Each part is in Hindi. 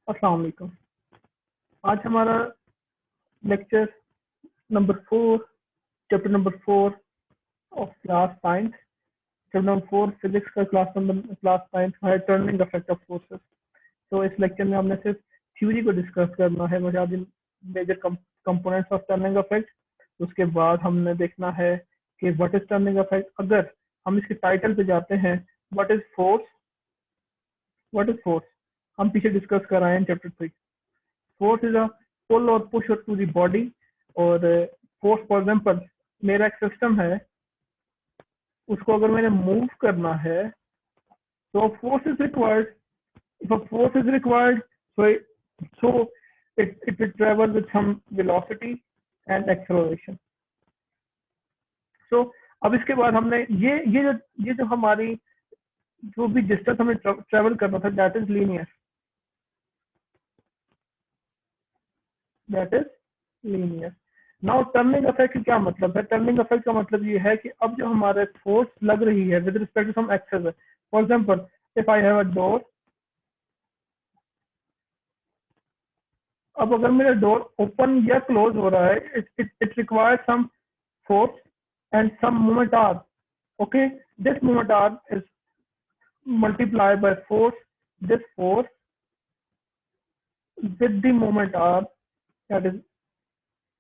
अस्सलाम वालेकुम। आज हमारा lecture number 4, chapter number 4 of class science, chapter number 4 physics का क्लास साइंस है टर्निंग इफेक्ट ऑफ फोर्सेस। तो इस लेक्चर में हमने सिर्फ थ्योरी को डिस्कस करना है, मुझे आज major components of turning effect. उसके बाद हमने देखना है कि व्हाट इज टर्निंग इफेक्ट। अगर हम इसके टाइटल पे जाते हैं, what is force, what is force हम पीछे डिस्कस कर रहे हैं चैप्टर 3। फोर्स इज अ पुल और पुश टू द बॉडी। और फोर्स फॉर एग्जाम्पल मेरा एक सिस्टम है, उसको अगर मैंने मूव करना है तो force is required. If a force is required, so it will travel with some velocity and acceleration. So अब इसके बाद हमने ये जो हमारी जो भी डिस्टेंस हमें ट्रेवल करना था, that is linear, that is linear. Now turning effect क्या मतलब है? टर्निंग इफेक्ट का मतलब ये है कि अब जो हमारे फोर्स लग रही है with respect to some axis है। For example if I have a door, अब अगर मेरा डोर ओपन या क्लोज हो रहा है, it requires some force and some moment arm. Okay, this moment arm is multiplied by force. This force with the moment r, that is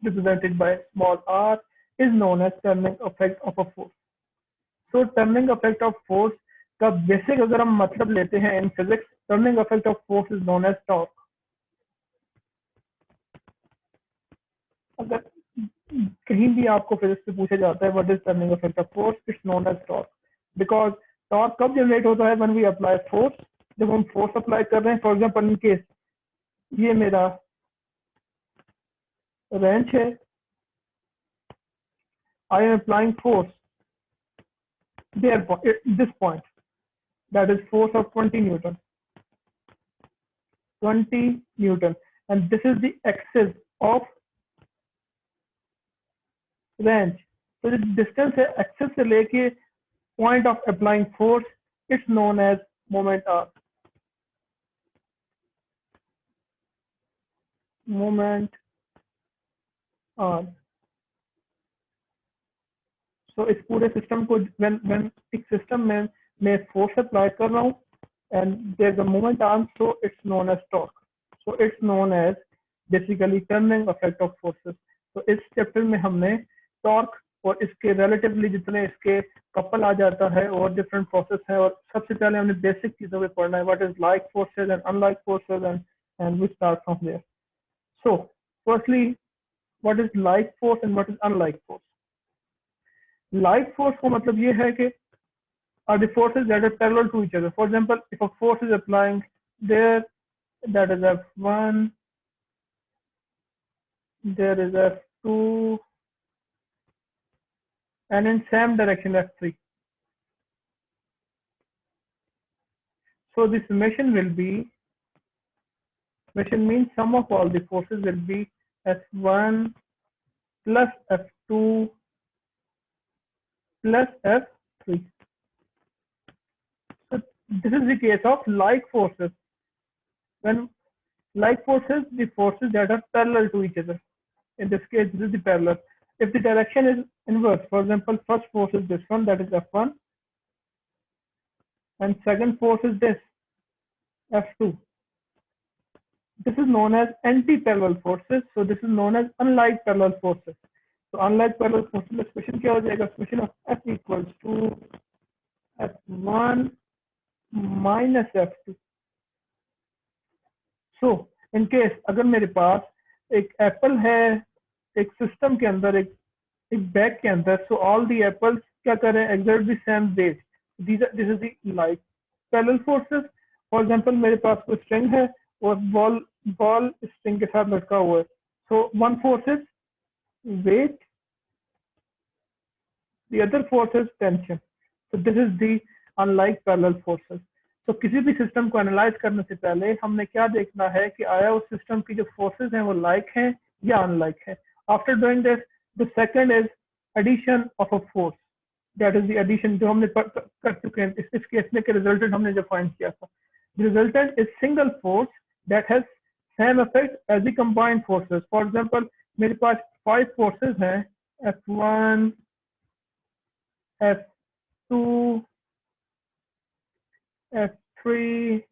represented by small r, is known as turning effect of a force. So turning effect of force का बेसिक अगर हम मतलब लेते हैं in physics, turning effect of force is known as torque. अगर कहीं भी आपको फिजिक्स से पूछा जाता है what is turning effect of force, it's known as torque. Because torque कब जनरेट होता है? व्हेन वी अप्लाई फोर्स, जब हम फोर्स अप्लाई कर रहे हैं। फॉर एग्जांपल इन केस ये मेरा रेंच है, I am applying force there at this point, that is force of 20 Newton, 20 Newton, and this is the axis of range. So the distance है axis से लेके point of applying force, it's known as moment r. Moment r. So इस पूरे सिस्टम को when एक सिस्टम में मैं फोर्स अप्लाई कर रहा हूँ and there's a moment arm, so it's known as torque. So it's known as basically turning effect of forces. तो इस चैप्टर में हमने टॉर्क और इसके रिलेटिवली जितने इसके कपल आ जाता है और डिफरेंट प्रोसेस है, और सबसे पहले हमने बेसिक चीजों पे पढ़ना है, what is like forces and unlike forces and we start from there. So firstly, what is like force and what is unlike force? Like force का मतलब ये है कि are the forces that are parallel to each other. For example, if a force is applying there, that is F1, there is F2, and in same direction F3. So the summation will be, summation means sum of all the forces will be F1 plus F2 plus F3. So this is the case of like forces. When like forces, the forces that are parallel to each other. In this case, this is the parallel. If the direction is inverse, for example, first force is this one, that is F1, and second force is this, F2. This is known as anti-parallel forces. So this is known as unlike parallel forces. So unlike parallel forces, expression क्या हो जाएगा? Expression of F equals to F1 minus F2. So in case अगर मेरे पास एक एप्पल है एक सिस्टम के अंदर, एक बैग के अंदर, so all the apples क्या करें? exert the same weight. This is the like parallel forces. For example, मेरे पास कोई स्ट्रिंग है और बॉल स्ट्रिंग के साथ लटका हुआ है, so one force is weight, the other force is tension. So this is the unlike parallel forces. तो किसी भी सिस्टम को एनालाइज करने से पहले हमने क्या देखना है कि आया उस सिस्टम की जो फोर्सेस हैं वो लाइक हैं या अनलाइक है। After doing this, the second is addition of a force, that is the addition जो हमने कर चुके हैं इस केस में। के रिजल्टेंट हमने जो फाइंड किया था, the resultant is single force that has same effect as the combined forces. For example, मेरे पास 5 forces हैं, F1, F2, F3,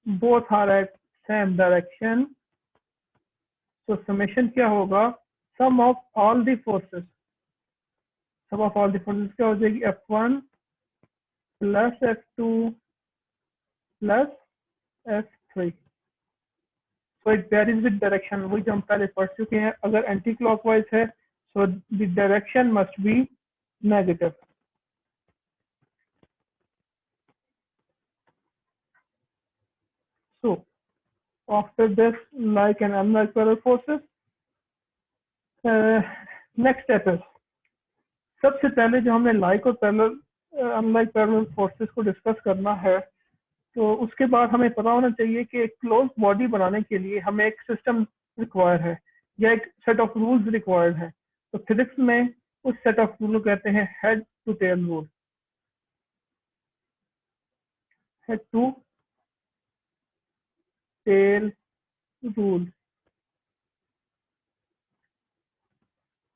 both are at same direction. So summation क्या होगा? Sum of all the forces. Sum of all the forces क्या हो जाएगी? F1 plus F2 plus F3. So it varies with direction. वही जो हम पहले पढ़ चुके हैं. अगर एंटी क्लॉकवाइज है, so the direction must be negative. So after this, like and unlike parallel forces, next step is, सबसे पहले जो हमने like और parallel unlike parallel forces को डिस्कस करना है, तो उसके बाद हमें पता होना चाहिए कि एक क्लोज बॉडी बनाने के लिए हमें एक सिस्टम रिक्वायर है या एक सेट ऑफ रूल्स रिक्वायर्ड है. तो फिजिक्स में उस सेट ऑफ रूल को कहते हैं head to tail rule. Head to tail rule.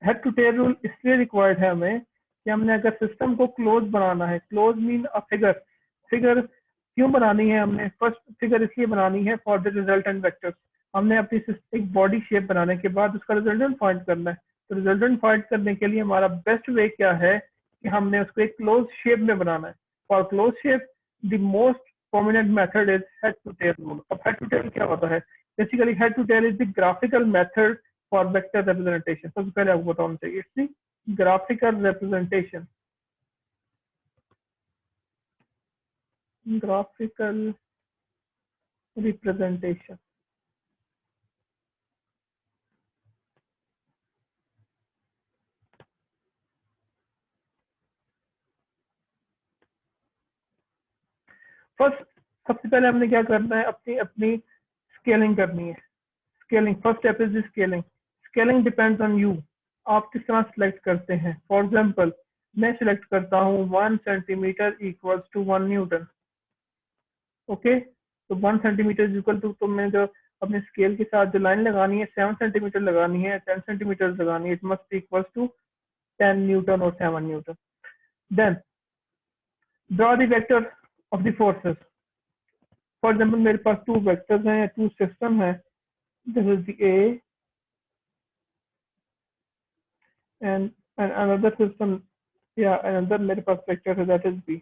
Head to tail rule इसलिए रिक्वायर्ड है हमें कि हमने अगर सिस्टम को क्लोज बनाना है, क्लोज मीन अ फिगर क्यों बनानी है हमने? फर्स्ट फिगर इसलिए बनानी है फॉर द रिजल्टेंट वेक्टर्स. हमने अपनी एक बॉडी शेप बनाने के बाद उसका रिजल्टेंट फाइंड करना है. तो रिजल्टेंट फाइंड करने के लिए हमारा बेस्ट वे क्या है कि हमने उसको एक क्लोज शेप में बनाना है. For close shape the most prominent method is head to tail rule. अब हेड टू टेल क्या होता है? Basically head to tail is the graphical method for vector representation. सबसे पहले आपको बताना चाहिए it's the graphical representation. graphical representation. First सबसे पहले हमने क्या करना है? अपनी स्केलिंग करनी है. Scaling first step is scaling. Scaling depends on you. आप किस तरह सेलेक्ट करते हैं. फॉर एग्जांपल मैं सिलेक्ट करता हूँ 1 centimetre equals to 1 newton. Okay, तो 1 सेंटीमीटर इक्वल टू, तो मैं जो अपने स्केल के साथ जो लाइन लगानी है 7 सेंटीमीटर लगानी है, 10 सेंटीमीटर लगानी है. It must equals to 10 newton और 7 newton. Then draw the vector of the forces. For example, मेरे पास 2 vectors हैं, 2 system है. This is the A and another system, yeah, another मेरे पास vector है, that is B.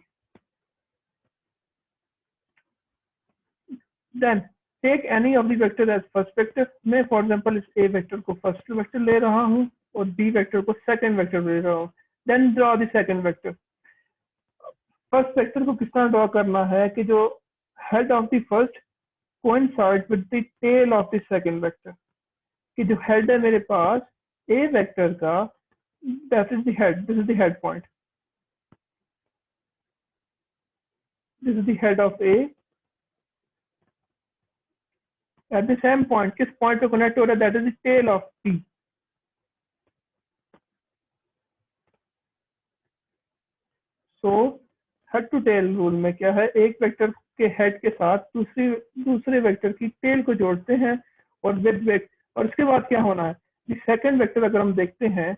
Then take any of the vector as first vector. मैं for example इस A vector को first vector ले रहा हूँ और B vector को second vector ले रहा हूँ. Then draw the second vector. First vector को किस तरह ड्रॉ करना है कि जो head of the first coincide with the tail of the second vector. कि जो हेड है मेरे पास ए वेक्टर का, that is the head, this is the head point, this is the head of A. At the same point किस पॉइंट पे कनेक्ट हो रहा है? That is the tail of B. So head to tail rule में क्या है? एक वेक्टर के हेड के साथ दूसरे वेक्टर की टेल को जोड़ते हैं और और उसके बाद क्या होना है? सेकंड वेक्टर अगर हम देखते हैं,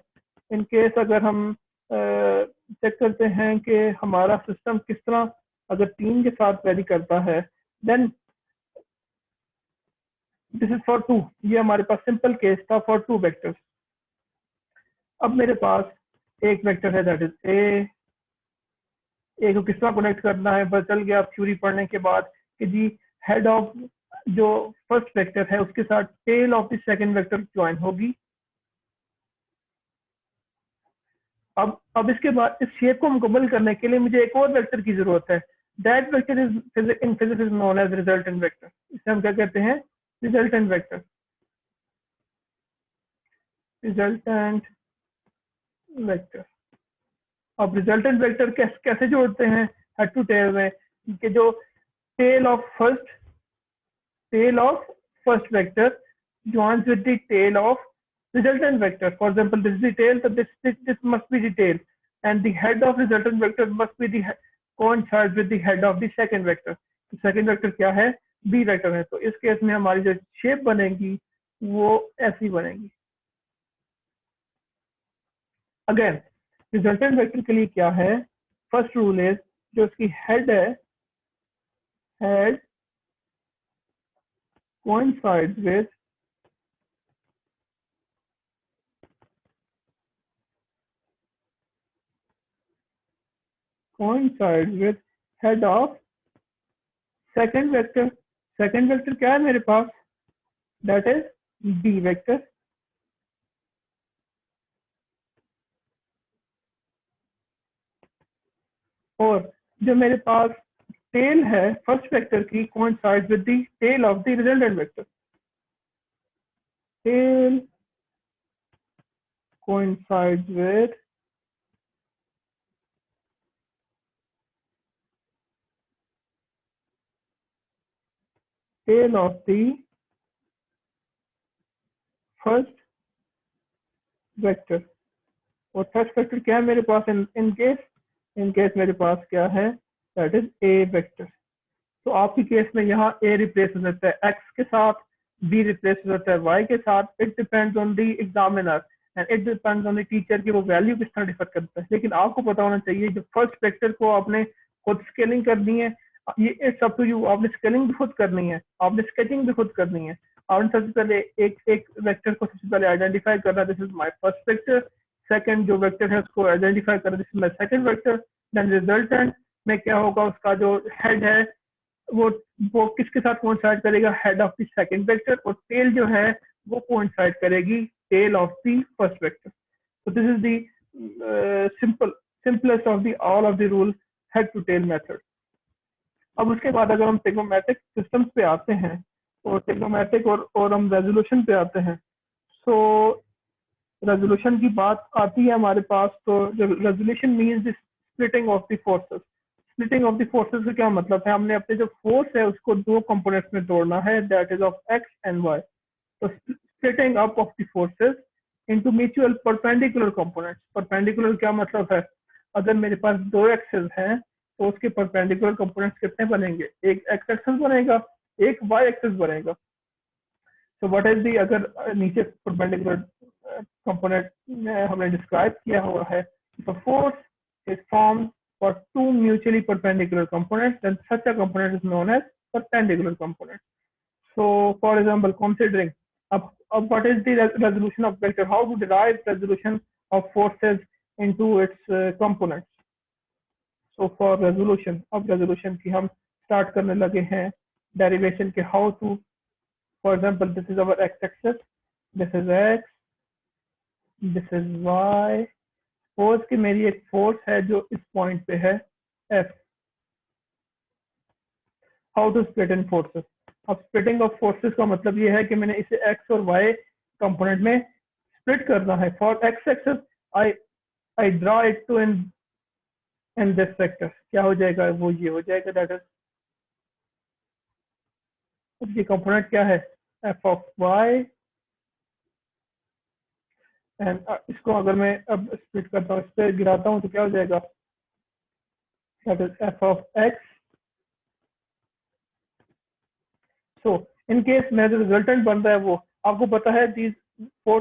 इन केस अगर हम चेक करते हैं कि हमारा सिस्टम किस तरह अगर 3 के साथ वेरी करता है, देन दिस इज फॉर 2. ये हमारे पास सिंपल केस था फॉर 2 वेक्टर्स. अब मेरे पास एक वेक्टर है दैट इज ए. ए को किस तरह कनेक्ट करना है पता चल गया थ्योरी पढ़ने के बाद कि जी हेड ऑफ जो फर्स्ट वेक्टर है उसके साथ tail of the second vector join होगी. अब इसके बाद इस शेप को मुकम्मल करने के लिए मुझे एक और वेक्टर की जरूरत है. That vector is in physics is known as resultant vector. इसे हम क्या कहते हैं? Resultant vector. Resultant vector. अब रिजल्टेंट वेक्टर कैसे जोड़ते हैं हेड टू टेल में? कि जो tail of first vector joins with the tail of resultant vector. For example, this is the tail, so this must be the tail, and the head of resultant vector must be the coincide with the head of the second vector. तो second vector क्या है? बी वेक्टर है, तो इस केस में हमारी जो शेप बनेगी वो ऐसी बनेगी। अगेन रिजल्टेंट वेक्टर के लिए क्या है, फर्स्ट रूल इज जो इसकी हेड है, head coincides with head of second vector। Second vector क्या है मेरे पास, दैट इज बी वेक्टर। और जो मेरे पास टेल है फर्स्ट वेक्टर की coincides with the tail of the resultant vector। Tail coincides with tail of the first vector। और फर्स्ट वेक्टर क्या है मेरे पास, इन केस मेरे पास क्या है, दैट इज ए वेक्टर। तो आपकी केस में यहाँ ए रिप्लेस हो जाता है एक्स के साथ, बी रिप्लेस हो जाता है वाई के साथ। It depends on the examiner and it depends on the teacher की वो वैल्यू किस तरह डिफर करता है। लेकिन आपको पता होना चाहिए जो फर्स्ट वेक्टर को आपने खुद स्केलिंग करनी है, ये इट्स अप टू यू, आपने स्केलिंग भी खुद करनी है, आपने स्केचिंग भी खुद करनी है। आपने सबसे पहले एक वेक्टर को सबसे पहले आइडेंटिफाई करना, this is my first vector. Second जो वेक्टर है उसको आइडेंटिफाई करना, this is my second vector. Then resultant में क्या होगा, उसका जो हेड है वो किसके साथ कोइंसाइड करेगा, head of the second vector. और टेल जो है वो कोइंसाइड करेगी tail of the first vector. so this is the simplest of the all of the rule head to tail method। अब उसके बाद अगर हम ट्रिग्नोमेट्रिक सिस्टम्स पे आते हैं और ट्रिग्नोमेट्रिक और हम रेजोल्यूशन पे आते हैं, सो रेजोल्यूशन की बात आती है हमारे पास। तो resolution means the splitting of the forces. Splitting of the forces का क्या मतलब है, हमने अपने जो फोर्स है उसको दो कंपोनेंट्स में तोड़ना है, that is of X and Y. तो splitting up of the forces into mutual perpendicular components. Perpendicular क्या मतलब है, अगर मेरे पास दो एक्सेस हैं तो उसके परपेंडिकुलर कंपोनेंट्स कितने बनेंगे, एक एक्स एक्सेस बनेगा, एक वाई एक्सेस बनेगा। तो व्हाट इज दी, अगर नीचे परपेंडिकुलर कंपोनेंट में हमने डिस्क्राइब किया हुआ है, तो force is formed for two mutually perpendicular components, then such a component is known as perpendicular component। So for example, considering what is the resolution of vector, how to derive resolution of forces into its components। So for resolution, अब resolution की हम start करने लगे हैं derivation के, how to, for example this is our x axis, this is x, this is y। Force की मेरी एक फोर्स है जो इस पॉइंट पे है F। How to split in forces, अब स्प्लिटिंग ऑफ फोर्सेस का मतलब ये है कि मैंने इसे x और y कंपोनेंट में स्प्लिट करना है। For x axis I draw it to in this vector, क्या हो जाएगा, वो ये हो जाएगा, दैट इज उसकी कंपोनेंट क्या है, f ऑफ y। एंड इसको अगर मैं अब स्प्लिट करता हूँ, इस पर गिराता हूँ तो क्या हो जाएगा, that is f of x। So in case में जो रिजल्टेंट बन रहा है वो आपको पता है, these four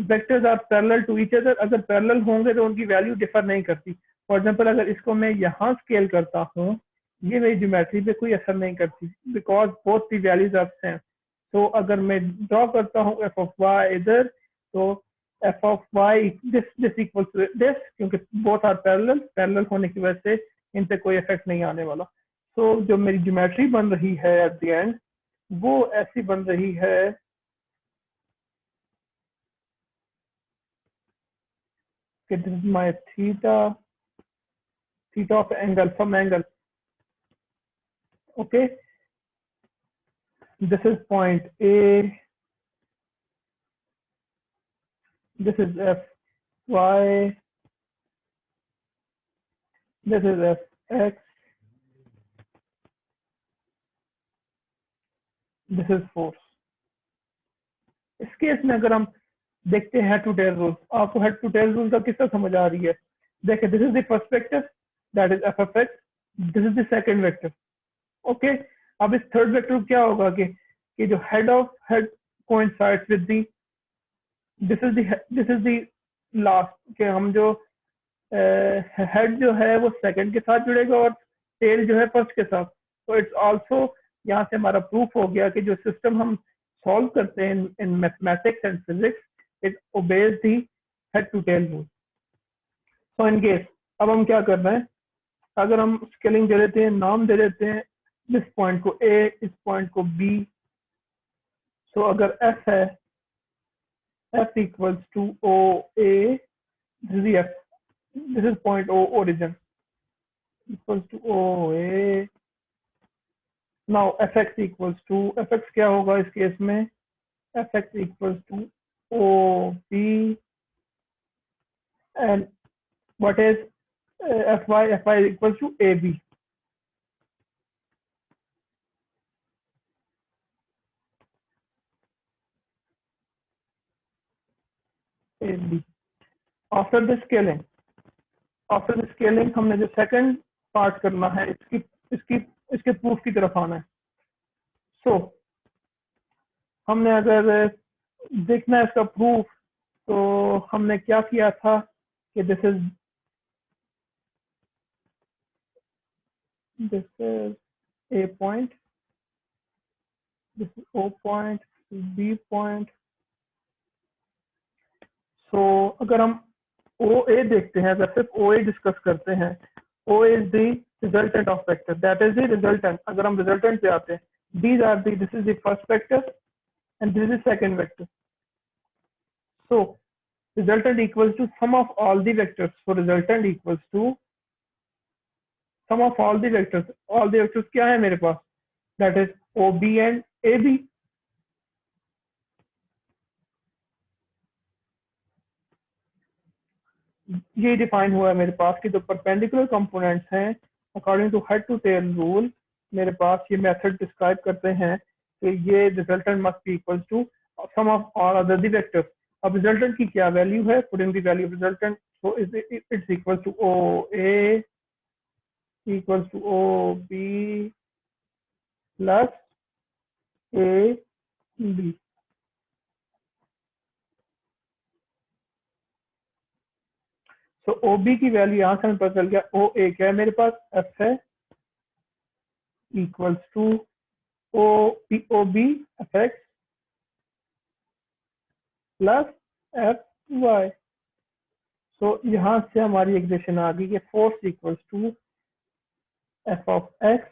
vectors are parallel to each other. अगर पैरेलल होंगे तो उनकी वैल्यू डिफर नहीं करती। फॉर एग्जांपल अगर इसको मैं यहाँ स्केल करता हूँ, ये मेरी ज्योमेट्री पे कोई असर नहीं करती, because both the values are same. तो अगर मैं ड्रॉ करता हूँ एफ ऑफ वाई इधर, तो F of Y this equal to this, क्योंकि बोथ आर पैरेलल होने की वजह से इन पे कोई इफेक्ट नहीं आने वाला। तो जो मेरी ज्योमेट्री बन रही है एट द एंड, वो ऐसी बन रही है कि this is my theta of angle, from angle, okay. This is point A, this is F Y, this is F X, this is force. इस केस में अगर हम देखते हैं हेड टू टेल रूल, आपको हेड टू टेल रूल का किस तरह समझ आ रही है, देखिए this is the first vector, that is F of X, this is the second vector, okay. अब इस थर्ड वेक्टर क्या होगा कि जो head of head coincides with the this is the last, कि हम जो हेड जो है वो सेकंड के साथ जुड़ेगा और टेल जो है फर्स्ट के साथ। तो इट्स आल्सो, यहाँ से हमारा प्रूफ हो गया कि जो सिस्टम हम सॉल्व करते हैं in mathematics and physics it obeys the head to tail rule. So in case अब हम क्या कर रहे हैं, अगर हम स्केलिंग दे देते हैं, नाम दे देते हैं इस पॉइंट को ए, इस पॉइंट को बी। सो अगर एफ है, F equals to O A, this is F, this is point O origin equals to OA. Now fx equals to, fx क्या होगा इस केस में, fx equals to OB and what is fy equals to AB. AB. After the scaling हमने जो सेकंड पार्ट करना है इसके प्रूफ की तरफ आना है। सो हमने अगर देखना है इसका प्रूफ, तो हमने क्या किया था कि this is A point, this is O point, this is B point. So अगर हम OA देखते हैं, अगर सिर्फ OA डिस्कस करते हैं, OA is the resultant of vector, that is the resultant। अगर हम resultant पे आते हैं, this is the first vector and this is the second vector। So resultant equals to sum of all the vectors। So resultant equals to sum of all the vectors। all the vectors क्या है मेरे पास, that is OB and AB। ये डिफाइन हुआ है मेरे पास कि जो परपेंडिकुलर कंपोनेंट्स हैं according to head to tail rule, मेरे पास ये मेथड डिस्क्राइब करते हैं कि ये resultant must be equal to sum of all other the vectors. अब रिजल्टेंट की क्या वैल्यू है, putting the value of resultant, so it's equal to O A equal to O B plus A B. So O B की वैल्यू यहाँ से हमें पता चल गया, ओ ए क्या है मेरे पास, एफ है, equals to O B F X plus F Y. So यहाँ से हमारी इक्वेशन आ गई कि force equals to F of X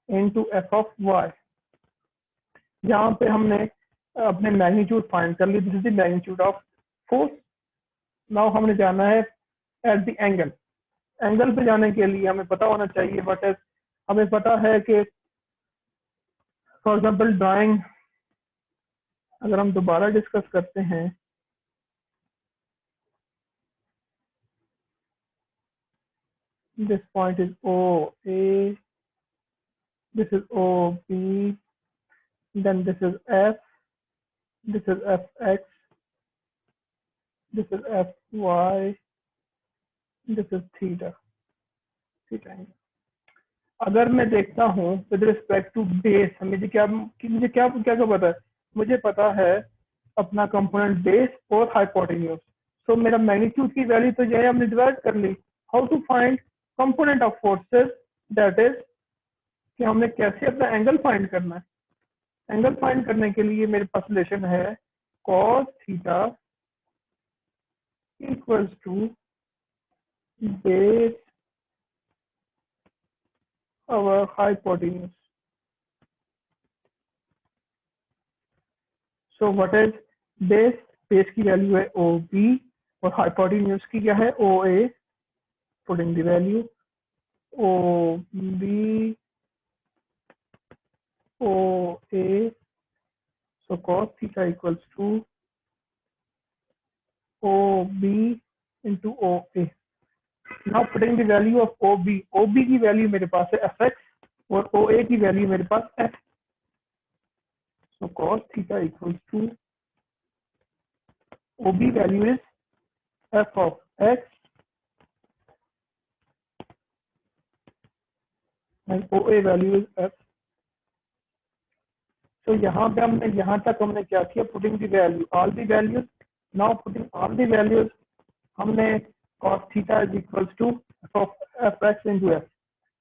into F of Y. यहाँ पे हमने अपने मैग्नीट्यूड फाइंड कर ली, this is the magnitude of force. Now हमने जाना है एट द एंगल। एंगल पे जाने के लिए हमें पता होना चाहिए व्हाट इज, हमें पता है कि फॉर एग्जांपल ड्राइंग अगर हम दोबारा डिस्कस करते हैं, this point is OA, this is OB, then this is F, this is FX, this is FY, this is theta। अगर मैं देखता हूँ विद रिस्पेक्ट टू बेस, मुझे क्या पता है, मुझे पता है अपना कंपोनेंट बेस और हाइपोटेन्यूज। सो मेरा मैग्नीट्यूड की वैल्यू तो यह हमने डिवाइड कर ली। How to find component of forces, that is कि हमने कैसे अपना एंगल फाइंड करना है। एंगल फाइंड करने के लिए मेरे पास रिलेशन है cos theta equals to base और hypotenuse. So what is base, base की वैल्यू है ओ बी और हाइपोटेन्यूज की क्या है, O A. Putting the value O B O A, so cos theta equals to OB into OA। Now putting the value of OB की वैल्यू मेरे पास है fx और OA की वैल्यू मेरे पास f। So cos theta equals to OB value is f of x and OA value is f तो यहाँ पे हमने यहाँ तक हमने क्या किया, putting the value all the values. Now putting all the values हमने cos theta is equals to F X into F.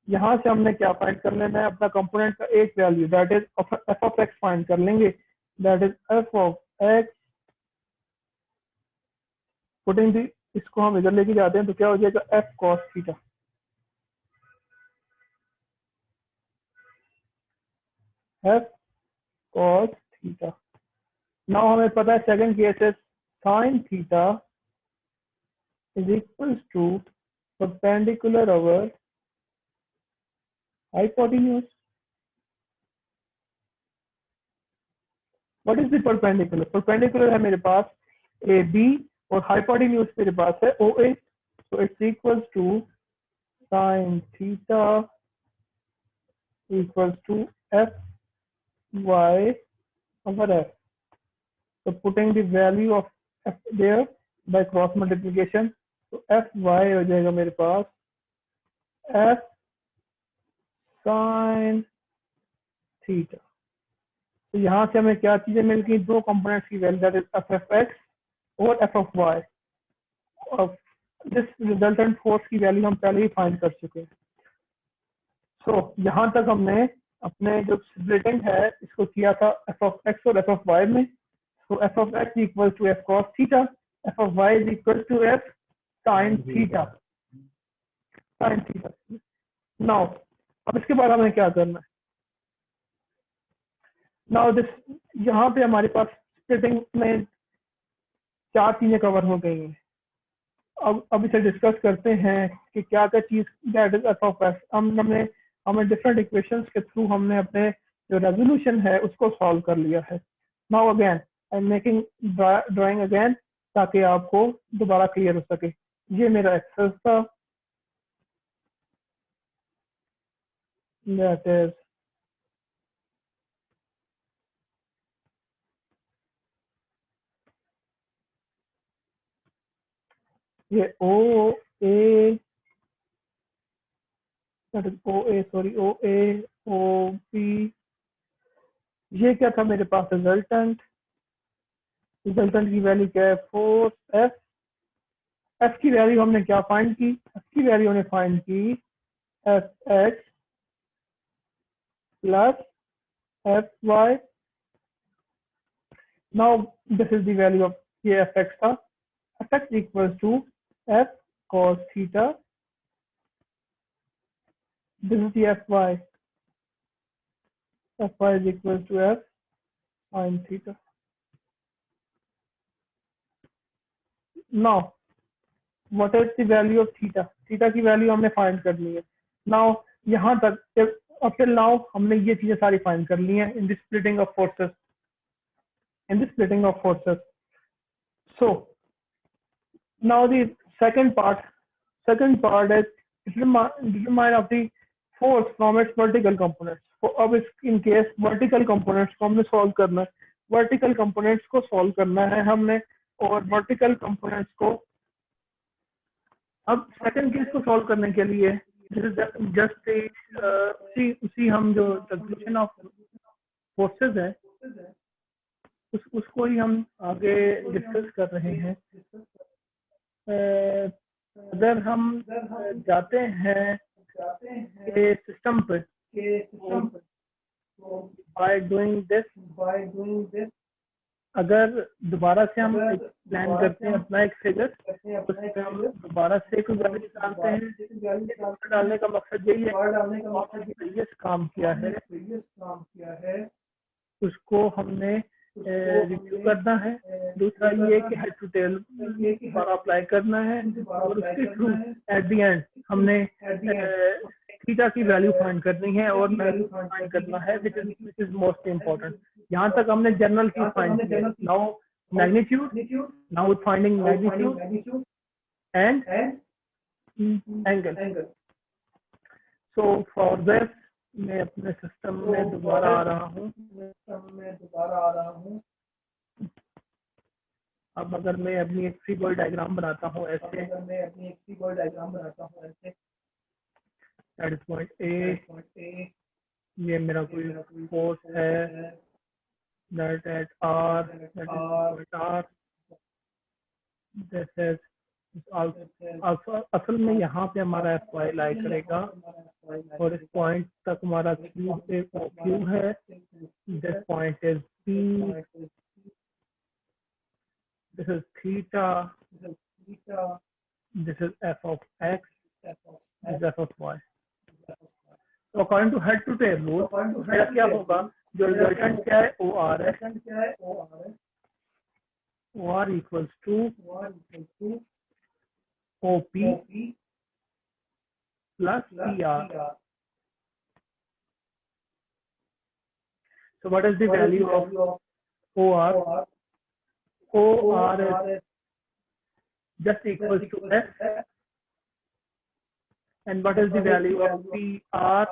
यहाँ से हमने क्या फाइंड कर लेना है, अपना कंपोनेंट का एक value that is F of x find कर लेंगे, that is F of x putting दी, इसको हम इधर लेके जाते हैं तो क्या हो जाएगा, F cos theta, F cos theta. Now हमें पता है सेकंड केस है sine theta is equals to perpendicular over hypotenuse. What is the perpendicular? Perpendicular है मेरे पास ए बी और हाइपोटेन्यूज मेरे पास है O A, so it's equals to sin theta equals to f y over f. So putting the value of f there by cross multiplication, so f y हो जाएगा मेरे पास f sin theta। तो यहाँ से हमें क्या चीजें मिल गई, दो कंपोनेंट्स की value that is F F X और F of Y. This resultant force की वैल्यू हम पहले ही फाइंड कर चुके हैं। सो यहाँ तक हमने अपने जो स्प्लिटिंग है इसको किया था एफ ऑफ एक्स और एफ ऑफ वाई में। So F of X equal to F cos theta, F of Y is equal to F sine theta, sine theta. Now अब इसके बाद हमें क्या करना है, नाउ दिस यहाँ पे हमारे पास स्प्लिटिंग में चार चीजें कवर हो गई हैं। अब इसे डिस्कस करते हैं कि क्या क्या चीज that is F of x. हमें डिफरेंट इक्वेशंस के थ्रू हमने अपने जो रेजोल्यूशन है उसको सॉल्व कर लिया है। Now again I am making drawing again ताकि आपको दोबारा क्लियर हो सके। ये मेरा एक्सेस था, दैट इज ये O A, that is O A, sorry O A O B. ये क्या था मेरे पास रिजल्टेंट, रिजल्टेंट की वैल्यू क्या है, फोर्स एफ। एफ की वैल्यू हमने क्या फाइंड की, एफ की वैल्यू हमने फाइंड की F X plus F Y. Now this is the value of ये एफ एक्स था, F X equal to F cos theta, this is the F Y, F Y is equal to F sine theta. Now what is the value of theta, theta की वैल्यू हमने फाइंड करनी है। नाउ यहाँ तक अब टिल नाउ हमने ये चीजें सारी फाइंड कर ली हैं in the splitting of forces, in the splitting of forces. So now the second part is determine of the force from its vertical components. So अब in case vertical components को हमने solve करना है, vertical components को solve करना है हमने, और vertical components को अब second case को solve करने के लिए just उसी हम जो resolution of forces है उसको ही हम आगे डिस्कस कर रहे हैं। अगर हम जाते हैं सिस्टम पे, बाय डूइंग दिस, अगर दोबारा से हम प्लान करते हैं अपना एक फिगर, उसमें हम दोबारा से कोई वैल्यू डालते हैं। डालने का मकसद यही है कि प्रीवियस काम किया है उसको हमने रिव्यू करना है। दूसरा ये कि हेड टू टेल पर अप्लाई करना है, और उसके थ्रू एट द एंड हमने थीटा की वैल्यू फाइंड करनी है और फाइंड करना है विच इज मोस्ट इम्पोर्टेंट। यहाँ तक हमने जनरल चीज फाइंड की। Now magnitude, now finding magnitude and angle. So for this मैं अपने सिस्टम में दोबारा आ रहा हूँ। अब अगर मैं अपनी एक फ्री बॉडी डायग्राम बनाता हूँ ऐसे, दैट इज पॉइंट ए, ये मेरा कोई फोर्स है that at R, that is equal to R. This is also असल में यहाँ पे हमारा fy लाई करेगा और इस पॉइंट तक हमारा Q है. This point is P. This is theta. This is f of x. This is f of y. So according to head to tail rule, मेरा क्या होगा? जो रिजल्टेंट क्या है? OR है. OR equals to OP plus PR. So what is the value of OR? OR is just equals to S. And what is the value of PR?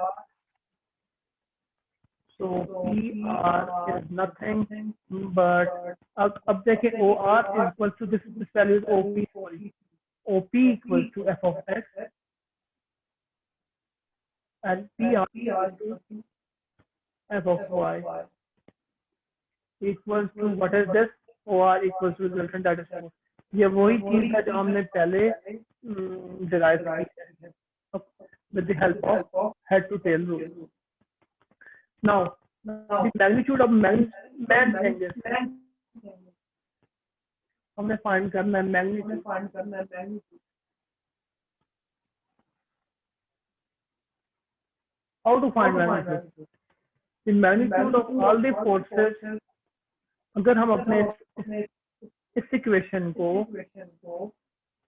So PR is nothing but अब देखें OR is equals to this value is OP. OP equals to f of x and PR equals to f of y equals to what is this? OR equals to resultant, that is 4. ये वही चीज है जो हमने पहले derive की है with the help of head to tail rule. Now the magnitude of man changes. हमने find करना है magnitude. How to find magnitude? The magnitude of all the forces. अगर हम अपने इस इक्वेशन को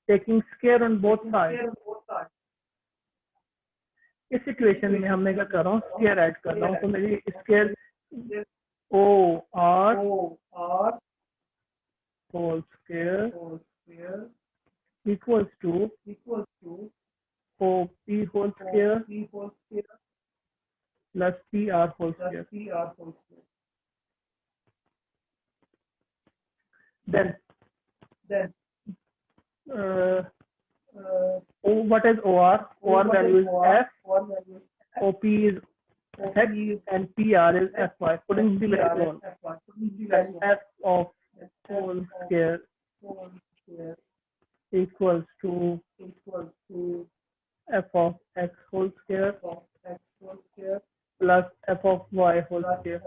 taking square on both sides, इस इक्वेशन में हमने क्या कर रहा हूँ? स्क्वायर ऐड कर रहा हूँ. तो मेरी square OR whole square equals to OP whole square plus PR whole square. Then what is OR? OR value is F, OP is X, and PR is FY. Putting the value on F of whole square equals to F of X whole square plus F of Y whole square.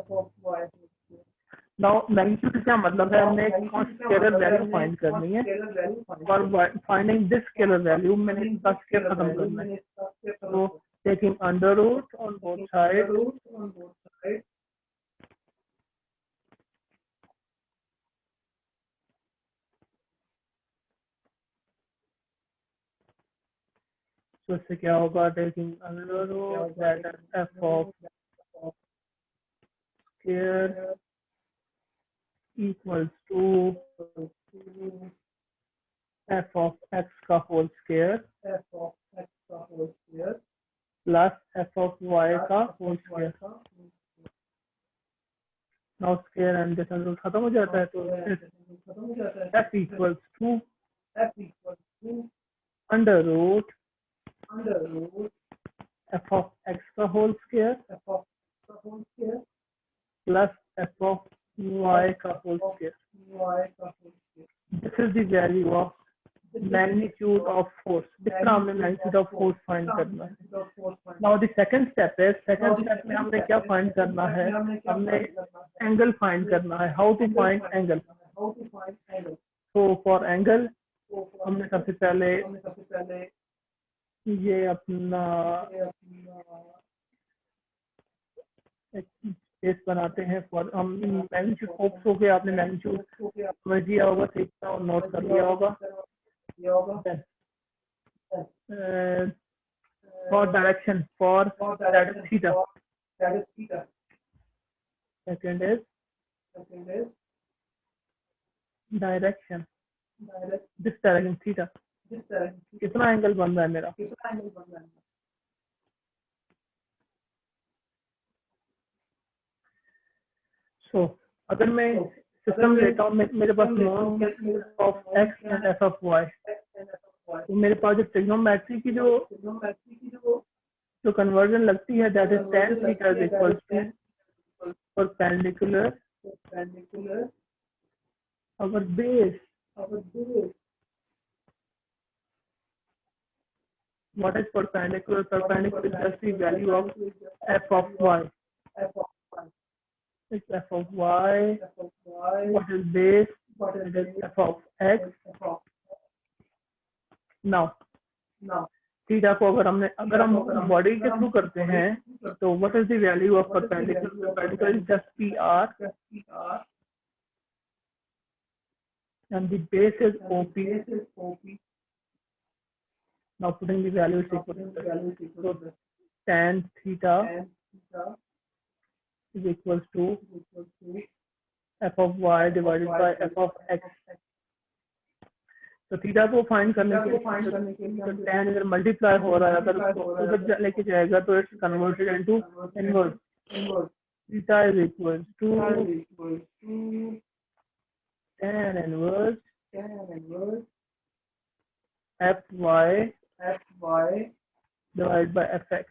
Now magnitude क्या मतलब है? हमने एक स्केलर वैल्यू फाइंड करनी है और फाइंडिंग दिस स्केलर वैल्यू मैंने इसका स्केल खत्म करना है. तो taking under root on both side तो इससे क्या होगा? Taking under root that is F of square equals to f of x का whole square plus f of y का whole square. Now square and this under root खत्म हो जाता है. तो f equals to under root f of x का whole square plus f of y का whole square. This is the value of magnitude of force. जिस तरह हमने magnitude of force find करना है. Now the second step is, second step में हमने क्या find करना है? हमने angle find करना है. How to find angle? So for angle हमने सबसे पहले ये अपना केस बनाते हैं. फॉर हम मैग्नीट्यूड होप्स हो गया. आपने मैग्नीट्यूड समझ लिया होगा, सीखना और नोट कर लिया होगा. For direction for that is theta. Second is direction, this direction theta. कितना एंगल बन रहा है मेरा? So, अगर मैं सिस्टम लेता हूँ, मेरे पास known of X and F of Y, तो मेरे पास जो ट्रिग्नोमेट्री की जो कन्वर्जन लगती है that is tan theta is equal to perpendicular perpendicular our base. What is perpendicular? Perpendicular is just the value of f of y. It's f of y. What is base? It is f of x. Now theta को अगर हम बॉडी के थ्रू करते हैं तो what is the value of perpendicular? Perpendicular is just P R and the base is OP. Now putting the values equal to tan theta is equals to f of y divided by f of x. तो थीटा को फाइंड करने के लिए tan अगर मल्टीप्लाई हो रहा है, अगर उसको उधर लेके जाएगा तो it's converted into inverse. Theta is equal to tan inverse fy divided by fx.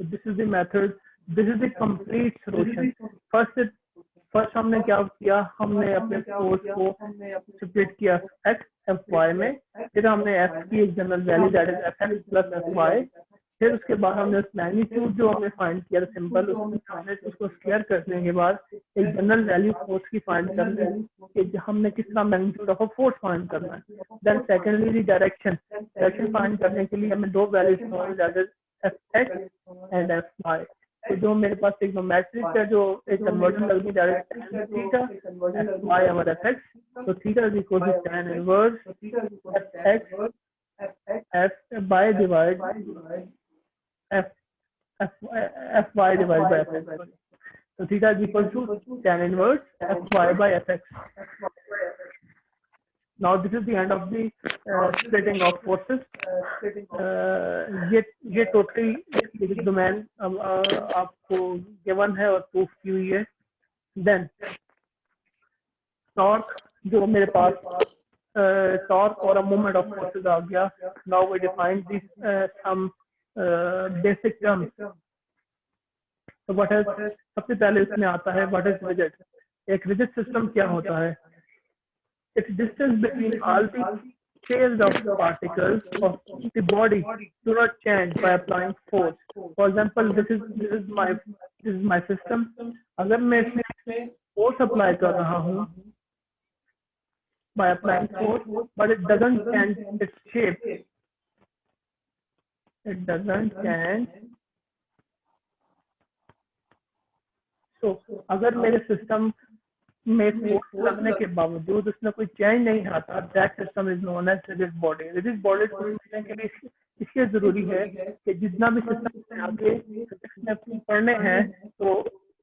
So this is the method. This is the complete solution. First हमने क्या किया? हमने अपने फोर्स को स्प्लिट किया x fy में, फिर हमने f की एक general value that is fx plus fy, फिर उसके बाद हमने उस मैग्नीट्यूड जो हमने फाइंड किया था सिंपल, उसको स्क्वायर करने के बाद एक जनरल वैल्यू फोर्स की फाइंड करना है कि हमने किस तरह मैग्नीट्यूड ऑफ फोर्स फाइंड करना है. देन सेकेंडली डायरेक्शन फाइंड करने के लिए हमें दो values that is fx and fy. तो जो मेरे पास ट्रिग्नोमेट्रिक है जो एक कन्वर्जन लगनी दैट इज थीटा fy और fx. तो theta is equal to tan inverse fx fy divide fy divided by fx. So theta is equal to tan inverse fy by fx. Now this is the end of the splitting of forces. ये टोटली डोमेन आपको गिवन है और प्रूफ की हुई है. देन टॉर्क जो मेरे पास टॉर्क और मूवमेंट ऑफ फोर्सेस आ गया. Now we define this some basic terms. तो व्हाट इज, सबसे पहले इसमें आता है व्हाट इज रिजिड. एक रिजिड सिस्टम क्या होता है? It's distance between all the shells of particles of the body do not change by applying force. For example this is my system. अगर मैं इसमें फोर्स अप्लाई कर रहा हूँ by applying force, but it doesn't change its shape. It doesn't change. So अगर मेरे सिस्टम में फोर्स लगने के बावजूद उसमें कोई चेंज नहीं आता, that system is known as rigid body. Rigid body को समझने के लिए इसलिए जरूरी है कि जितना भी सिस्टम आगे पढ़ने हैं तो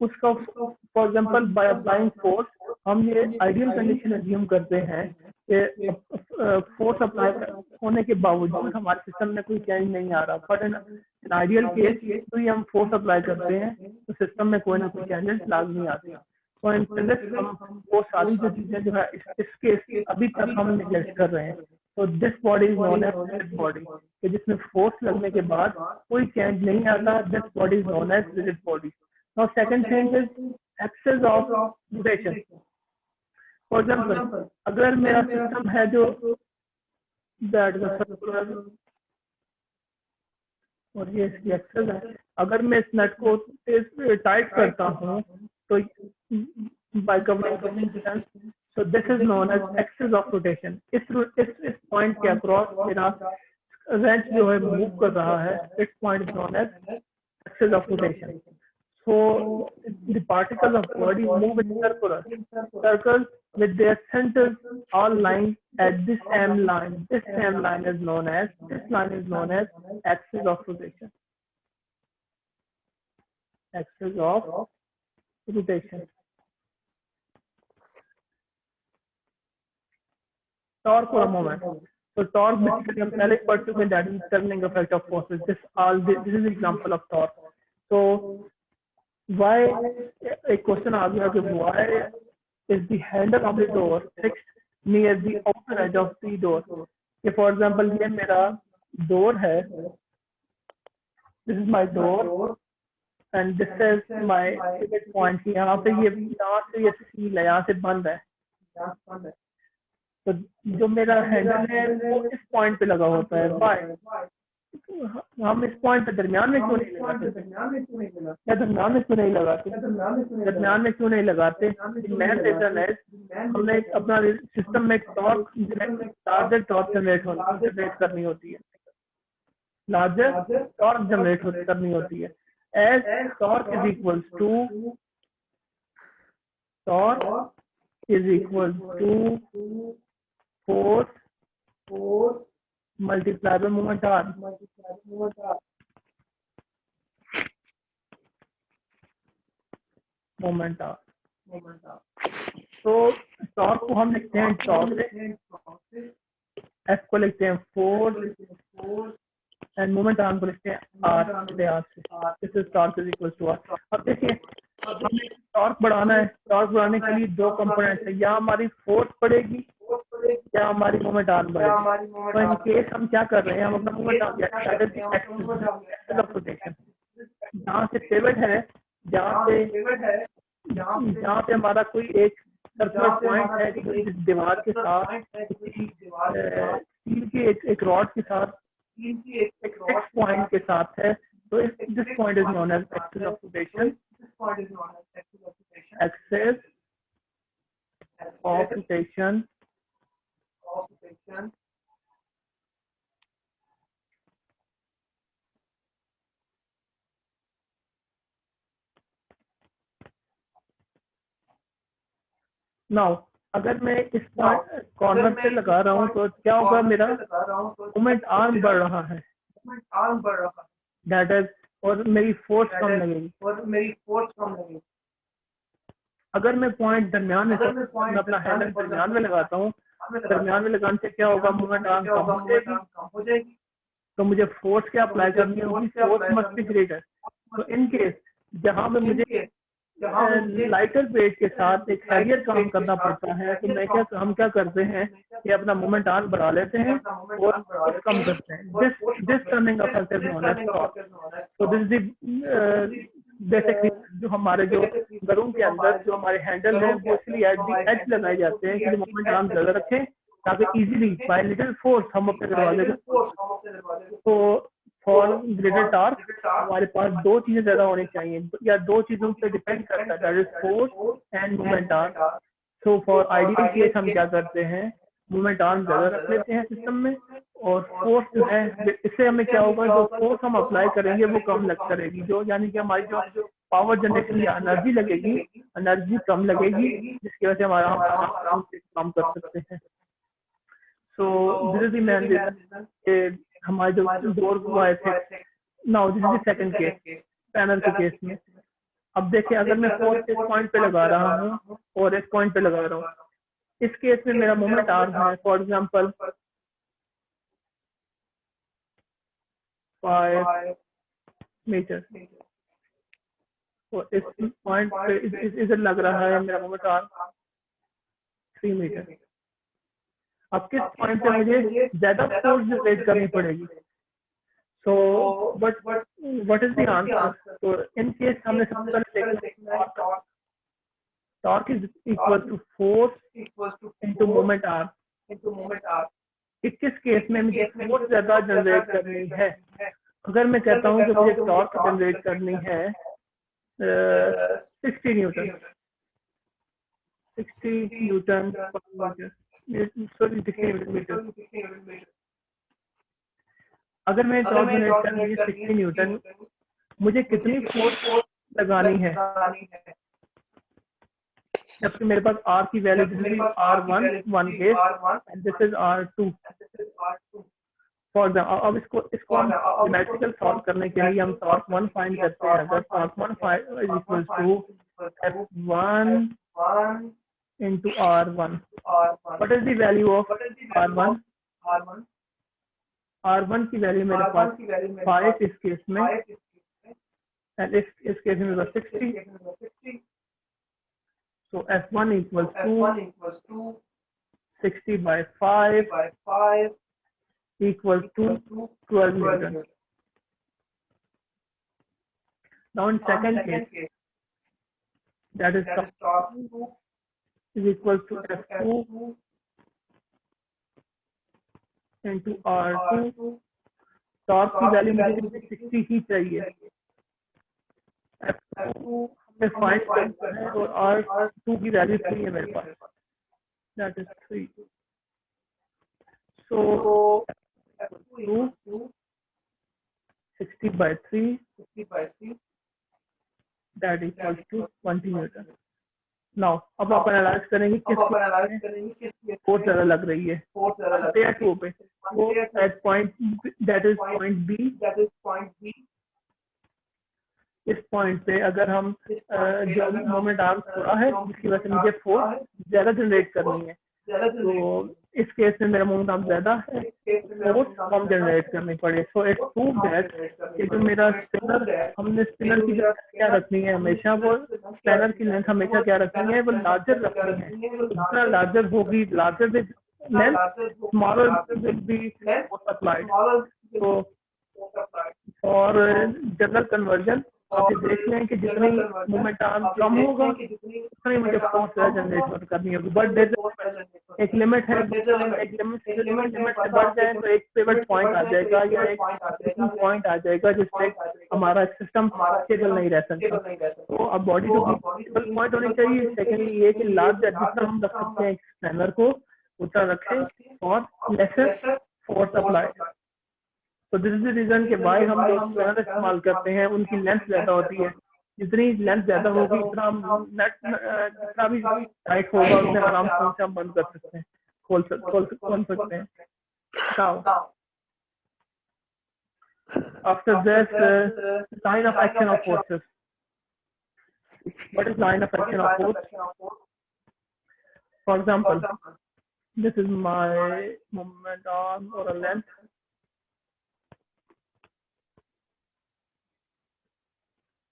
उसका for example bye applying force हम ये आइडियल कंडीशन अज्यूम करते हैं कि फोर्स अप्लाई होने के बावजूद हमारे सिस्टम में कोई चेंज नहीं आ रहा. बट इन आइडियल केस तो हम फोर्स अप्लाई करते हैं तो सिस्टम में कोई ना कोई चेंजेस लाजमी आते हैं. तो इन हम वो सारी जो चीजें जो है इसके अभी तक हम निगलेक्ट कर रहे हैं. तो this body is known as rigid body, कि जिसमें फोर्स लगने के बाद कोई चेंज नहीं आता. This body is known as rigid body. Now second thing is axis of rotation. For example, अगर मेरा सिस्टम है जो that is circular और ये इसकी एक्सेस है, अगर मैं इस नट को टाइट करता हूँ तो by governing distance, so this is known as axis of rotation. इस पॉइंट के अक्रॉस मेरा रेंच जो है मूव कर रहा है, इस point is known as axis of rotation. So the particles of body move in circles with their centers all lying at this M line. This M line is known as axis of rotation. Axis of rotation. Torque or a moment. So torque basically हम पहले पढ़ चुके हैं, that is turning effect of forces. This is example of torque. So why एक क्वेश्चन आ गया कि why is the handle of the door fixed near the outer edge of the door. कि for example ये मेरा door है, this is my door and this is my pivot point. यहाँ से ये सील है, यहाँ से बंद है, तो जो मेरा हैंडल है वो इस पॉइंट पे लगा होता है। बाय हम इस पॉइंट पे दरमियान में क्यों नहीं लगाते? या दरमियान में क्यों नहीं लगाते? दरमियान में क्यों नहीं लगाते? मेन रीजन है हमने अपना सिस्टम में टॉर्क लार्जर टॉर्क जनरेट करनी होती है, लार्जर टॉर्क जनरेट करनी होती है। As torque is equal to force multiply by moment R. तो टॉर्क को हम लिखते हैं टॉर्क, एफ को लिखते हैं फोर्स एंड मोमेंट आर्म को लिखते हैं आर से। This is torque is equal to R. अब देखिए हमें टॉर्क बढ़ाना है, टॉर्क बढ़ाने के लिए दो कंपोनेंट्स है, या हमारी फोर्स बढ़ेगी या हमारी मोमेंट आर्म बढ़ेगी। तो इन केस हम क्या कर रहे हैं, हम अपना मोमेंट आर्म जहाँ से पिवट है, जहाँ पे हमारा कोई एक सर्कुलर पॉइंट है जिस दीवार के साथ स्टील के एक रॉड के साथ एक फिक्स पॉइंट के साथ है, तो this point is known as axis of rotation. Axis of rotation now अगर मैं इस कॉर्नर से लगा रहा हूँ तो क्या होगा, मेरा मोमेंट आर्म बढ़ रहा है, दैट इज, और मेरी फोर्स कम लगेगी। अगर मैं पॉइंट दरमियान में अपना हैंडल दरमियान में लगाता हूँ, दरमियान में लगाने से क्या होगा, मोमेंट आर्म कम हो जाएगी, तो मुझे फोर्स क्या अप्लाई करनी होगी, फोर्स मस्ट बी ग्रेटर। तो इन केस जहाँ पे मुझे लाइटर वेट के साथ एक हैवियर काम करना पड़ता है, तो हम क्या करते हैं कि अपना मोमेंट आर्म बढ़ा लेते हैं और फोर्स कम करते हैं। This turning effect is known as torque. तो दिस इज बेसिकली जो हमारे जो घरों के अंदर जो हमारे हैंडल है वो इसलिए एज लगाए जाते हैं कि मोमेंट आर्म ज्यादा रखें, ताकि इजीली बाय लिटिल फोर्स हम अपने दरवाजे को। तो फॉर ग्रेटर टॉर्क हमारे पास दो चीजें ज्यादा होनी चाहिए, या दो चीजों पे डिपेंड करता है, that is force end moment arm. So for ideal case हम क्या करते हैं, मोमेंट आर्म ज्यादा रख लेते हैं सिस्टम में, और फोर्स जो है इससे हमें क्या होगा, जो फोर्स हम अप्लाई करेंगे वो कम लग करेगी, जो यानी कि हमारी जो पावर जनरेशन या एनर्जी लगेगी, एनर्जी कम लगेगी, जिसकी वजह से हमारा हम आराम से काम कर सकते हैं। So this is the main reason हमारे जो डोर हुआ थे। Now this is the second case, panel के केस में। अब देखिए अगर मैं फोर्स इस पॉइंट पे लगा रहा हूँ और इस पॉइंट पे लगा रहा हूँ, इस केस में मेरा मोमेंट आर्म है फॉर एग्जांपल 5 मीटर, तो इस पॉइंट पे इधर लग रहा है मेरा मोमेंट आर्म 3 मीटर। अब किस पॉइंट पे मुझे ज्यादा फोर्स जनरेट करनी पड़ेगी? So what is the answer? तो इन केस हमने सबसे पहले देखा torque is equal to force into moment arm. किस केस में मुझे फोर्स ज्यादा जनरेट करनी है? अगर मैं कहता हूँ कि मुझे टॉर्क जनरेट करनी है 60 न्यूटन, 60 न्यूटन पर मीटर, 60 मीटर। अगर मैं टॉर्क जनरेट करनी है 60 न्यूटन, मुझे कितनी फोर्स लगानी है? जबकि मेरे पास R की value R1 1 case and this is R2 for example. अब इसको हम ज्योमेट्रिकल सॉल्व करने के लिए हम टॉर्क 1 फाइंड करते हैं। अगर torque 1 is equal to F1 into R1, what is the value of R1? R1 की वैल्यू मेरे पास 5 इस केस में, एंड इस केस में मेरे पास 60। So F1 equals to 60 by 5 equals to 12 Newton. Now in second case, that is torque is equal to F2 into R2. Torque की वैल्यू मुझे 60 ही चाहिए, F2 हमें फाइंड करना है और R2 की वैल्यू 3 है मेरे पास, that is 3. So F2 60/3 that equals to 20 newton. Now अब आप एनालाइज करेंगे किस फोर्स ज़्यादा लग रही है, F2 पे. वो at point that is point B. इस पॉइंट पे अगर हम जो मोमेंट आर्म छोड़ा है जिसकी वजह से मुझे फोर्स ज्यादा जनरेट करनी है, तो इस केस में मेरा मोमेंट आर्म ज्यादा है, फोर्स कम जनरेट करनी पड़े. सो इट्स प्रूव दैट कि जो मेरा स्पिनर, हमने स्पिनर की क्या रखनी है हमेशा, वो स्पिनर की लेंथ हमेशा क्या रखनी है, वो लार्जर रखनी है. जितना लार्जर होगी, larger with length smaller will be applied. तो और जनरल कन्वर्जन आप ये देख लें कि जितनी मोमेंट आर्म कम होगा उतनी मुझे फोर्स जनरेट करनी होगी. बट देयर एक लिमिट है, एक लिमिट से बढ़ जाए तो एक पिवट पॉइंट आ जाएगा या एक पॉइंट आ जाएगा जिससे हमारा सिस्टम स्टेबल नहीं रह सकता. तो अब बॉडी तो स्टेबल पॉइंट होनी चाहिए. सेकेंडली ये कि लार्ज जितना हम रख सकते हैं स्पैनर को उतना रखें और लेसर फोर्स अप्लाई. तो दिस इज द रीजन कि वाई हम लोग स्पैनर इस्तेमाल करते हैं, उनकी लेंथ ज्यादा होती है. जितनी लेंथ ज्यादा होगी उतना नेट जितना भी टाइट होगा उतने आराम से हम बंद कर सकते हैं, खोल सकते हैं. Now, after this, line of action of forces. What is line of action of force? For example, this is my moment arm or a length.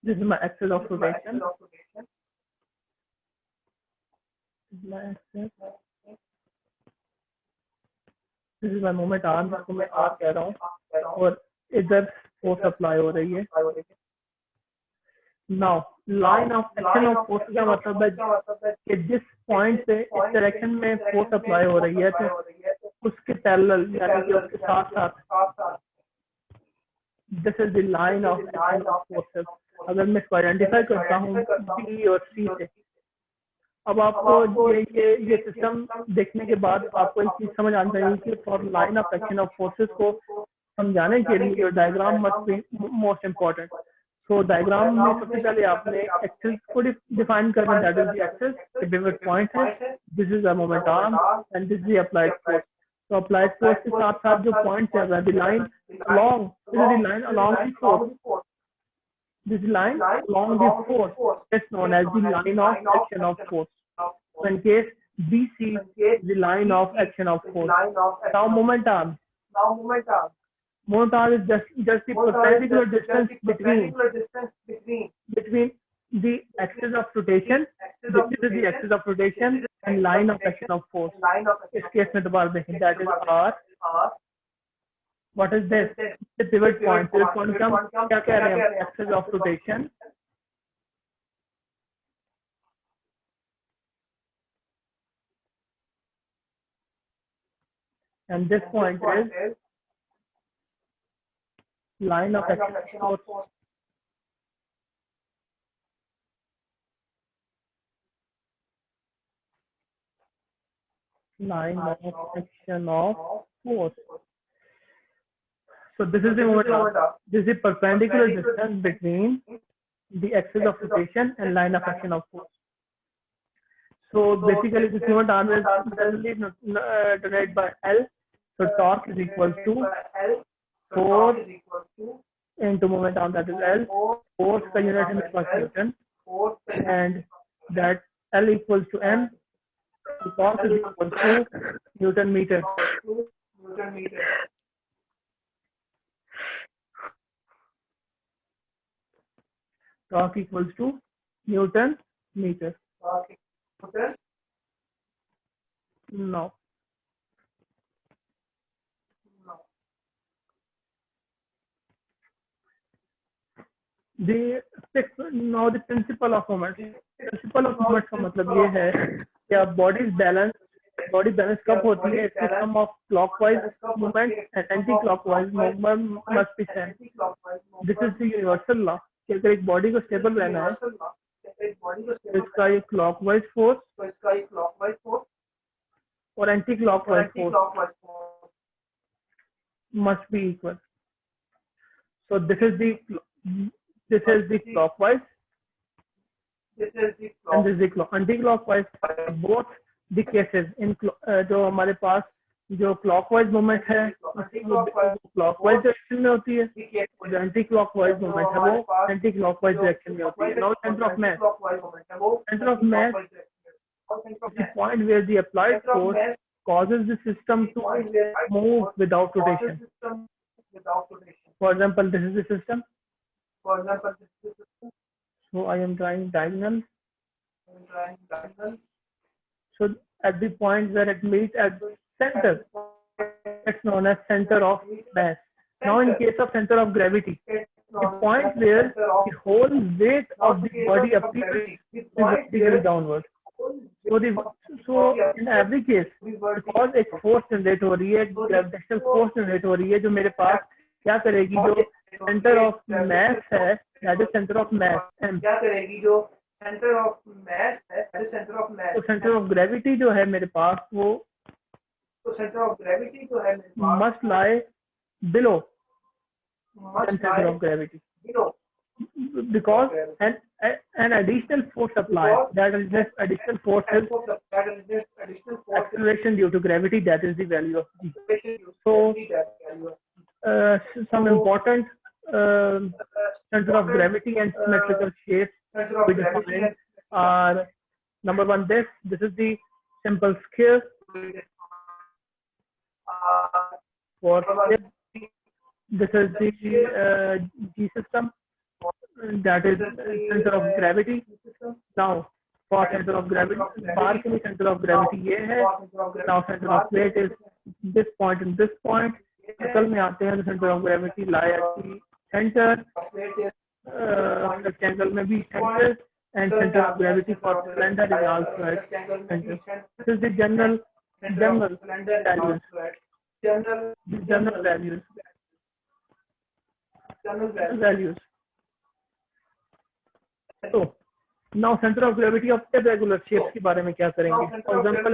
This is my axis of rotation. My axis. This is my moment arm, जिसको मैं R कह रहा हूँ, और इधर फोर्स अप्लाई हो रही है. Now, line of action of force का मतलब है कि जिस पॉइंट से इस डायरेक्शन में फोर्स अप्लाई हो रही है तो उसके पैरेलल यानी कि उसके साथ साथ this is the line of action of forces. अगर मैं इसको आइडेंटिफाई करता हूँ बी और सी से, अब आपको ये सिस्टम देखने के बाद आपको एक चीज समझ आनी चाहिए कि for line of action of forces को समझाने के लिए diagram must be most important. So diagram में सबसे पहले आपने एक्सिस को डिफाइन करना, that is the axis, the pivot point है, this is the moment arm and this is the applied force. तो अप्लाइड फोर्स के साथ साथ जो पॉइंट चल रहा है, the line along, this is the line along the force. This line along the force is known as the line of action of force. So in case BC is the line of action of force. Now moment arm. Moment arm is just the perpendicular distance between the axis of rotation, this is the axis of rotation, and line of action of force. इस केस में दोबारा देखें, that is R. What is this? The pivot point. Pivot point का क्या कह रहे हैं? Axis of rotation. And this point is line of action of force. Line of action of force. So this is the moment arm. This is the perpendicular distance between the axis of rotation and line of action of force. So basically this moment arm is generally denoted by L. So torque is equal to force into moment arm, that is L. Force का unit है meter Newton, and that L equals to N. So torque is equal to Newton meter. Torque equals to Newton meter. No. Now the principle of moment. Principle of moment का मतलब ये है कि अब बॉडी बैलेंस कब होती है? System of clockwise movement and anti clockwise movement must be same. This is the universal law कि अगर एक बॉडी को स्टेबल रहना है तो इसका ये क्लॉकवाइज फोर्स और anti clockwise force must be equal. So this is the clockwise and this is the anti-clockwise. Both the cases in जो हमारे पास जो clockwise movement है clockwise direction में होती है और जो anti-clockwise movement है वो anti-clockwise direction में होती है। Now center of mass is the point where the applied force causes the system to move without rotation. For example, this is the system. So I am drawing diagonal. So at the point where it meets at the center, it's known as center of mass. Now in case of center of gravity, the point where the whole weight of the body appears is vertically downward. So in every case, because एक force generate हो रही है, gravitational force generate हो रही है, जो मेरे पास क्या करेगी, जो सेंटर ऑफ मैस है, that is centre of mass M, क्या करेगी जो सेंटर ऑफ मैस है, that is centre of mass. तो सेंटर ऑफ ग्रेविटी जो है मेरे पास वो, तो सेंटर ऑफ ग्रेविटी जो है मेरे पास must lie below centre of gravity, because an additional force applied, that is this additional force is acceleration due to gravity, that is the value of g. So some important center of gravity and symmetrical shapes we define are: number one, this is the simple scale for ship. This is the G system, that is center of gravity. Now for center of gravity, bar के लिए center of gravity ये है. Now center of weight is this point and this point. Circle में आते हैं तो centre of gravity lie at the centre, rectangle में भी centre, and centre of gravity for cylinder is also at centre. This is the general values. So now center of gravity of irregular shapes के बारे में क्या करेंगे? फॉर एग्जांपल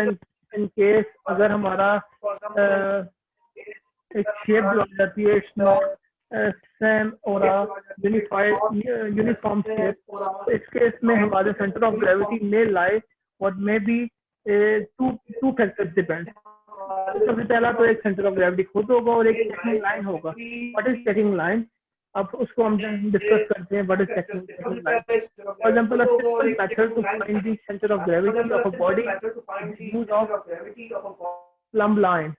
इन केस अगर हमारा एक शेप जो आ जाती है इट्स नॉट सेम और यूनिफॉर्म शेप, इस केस में हमारे सेंटर ऑफ ग्रेविटी में लाई और may be two factors depend. सबसे पहला तो एक सेंटर ऑफ ग्रेविटी खुद होगा और एक सेकंड लाइन होगा. What is second line? अब उसको हम डिस्कस करते हैं. What is second line? For example, a simple method to find the centre of gravity of a body use of plumb line.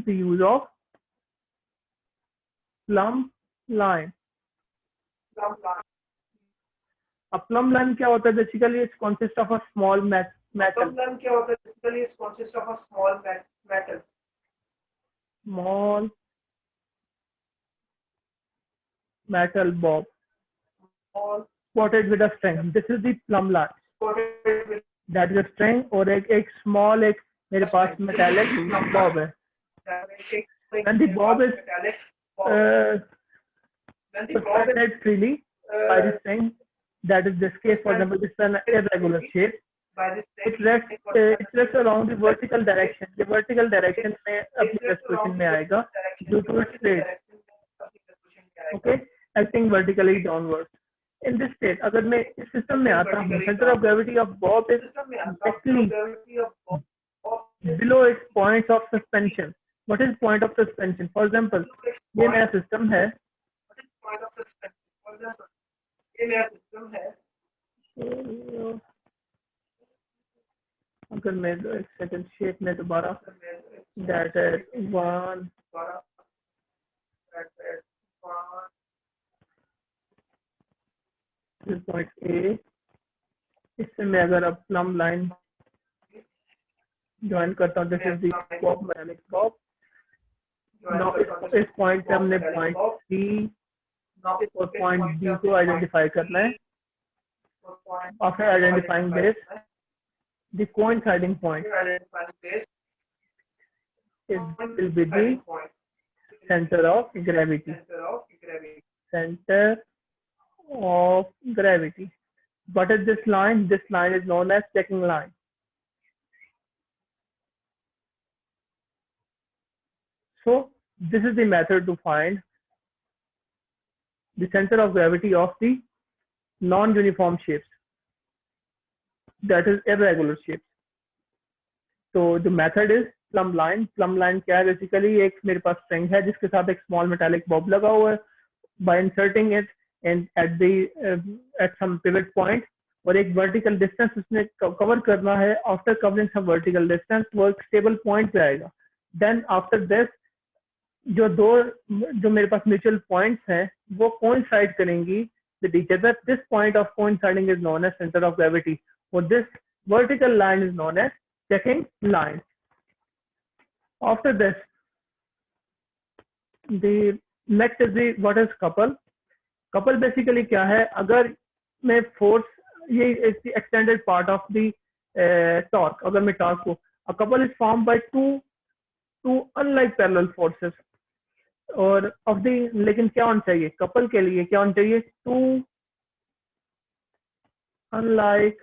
The use of plumb line. A plumb line क्या होता है? Basically it consists of a small metal. Plumb line क्या होता है? Basically it consists of a small metal. Small metal bob spotted with a string. This is the plumb line. That is a string और एक small एक मेरे पास metallic bob है. When the bob is suspended freely by the string, that is this case, for example, this is an irregular shape. It rests along the vertical direction. The vertical direction में अपनी position में आएगा due to its weight. Okay, acting vertically downwards. In this state, अगर मैं इस सिस्टम में आता हूँ, center of gravity of bob is exactly below its points of suspension. What is point of suspension? For example, ये नया सिस्टम है. अगर मैं एक सेकंड शेप में दोबारा that is one, this point A, इससे मैं अगर अब प्लम लाइन ज्वाइन करता हूँ, this is the bob, metallic bob. Now इस पॉइंट से हमने पॉइंट C और पॉइंट डी को आइडेंटिफाई करना है. After identifying this, the coinciding point will be the center of gravity. Center of gravity. What is this line? This line is known as checking line. So this is the method to find the center of gravity of the non-uniform shapes, that is irregular shapes. So the method is plumb line. Plumb line क्या है? Basically एक मेरे पास string है जिसके साथ एक small metallic bob लगा हुआ है. By inserting it and at some pivot point और एक vertical distance उसने cover करना है. After covering some vertical distance वो एक stable point पे आएगा. Then after this जो मेरे पास mutual points हैं वो coincide करेंगी with each other. This point of coinciding is known as center of gravity. Or this vertical line is known as checking line. After this, the next is the what is couple. Couple basically क्या है? अगर मैं force, ये is the extended part of the torque. अगर मैं torque को, a couple is formed by two unlike parallel forces. और of the, लेकिन क्या होना चाहिए couple के लिए? क्या होना चाहिए? Two unlike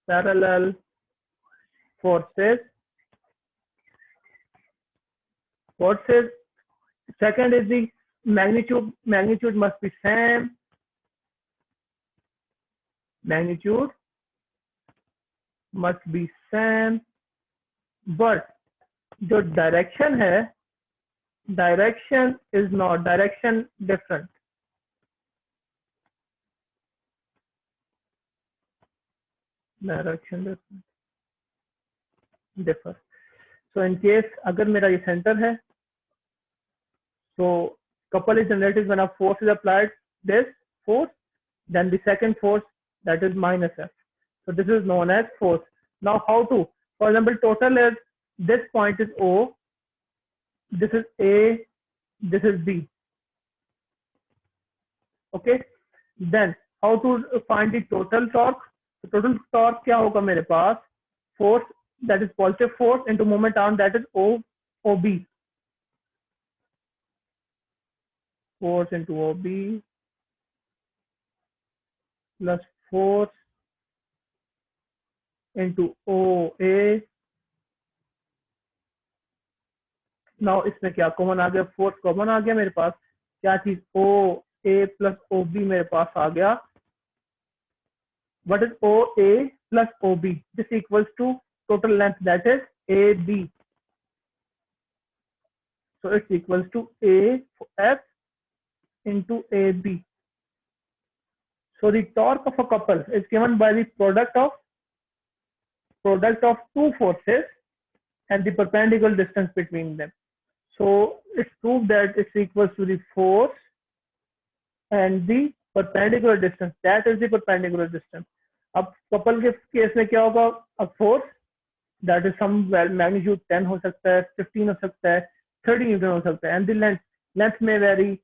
parallel forces. Second is the magnitude. Magnitude must be same. Magnitude must be same. But जो direction है, direction is not, direction different. Direction differ. So in case अगर मेरा ये center है, so couple is generated when a force is applied, this force, then the second force, that is minus F. So this is known as force. Now how to? For example, total is, this point is O, this is A, this is B. Okay. Then how to find the total torque? The total torque क्या होगा मेरे पास? Force, that is positive force, into moment arm, that is OB. Force into OB plus force into OA. Now इसमें क्या कॉमन आ गया? फोर्स कॉमन आ गया मेरे पास. क्या चीज? OA plus OB मेरे पास आ गया. What is OA plus OB? This equals to total length, that is AB. So it's equals to AF into AB. So the torque of a couple is given by the product of two forces and the perpendicular distance between them. So it's proved that it's equals to the force and the perpendicular distance. That is the perpendicular distance. अब couple के केस में क्या होगा? अब force, that is some magnitude 10 हो सकता है, 15 हो सकता है, 30 न्यूटन हो सकता है, and the length may vary.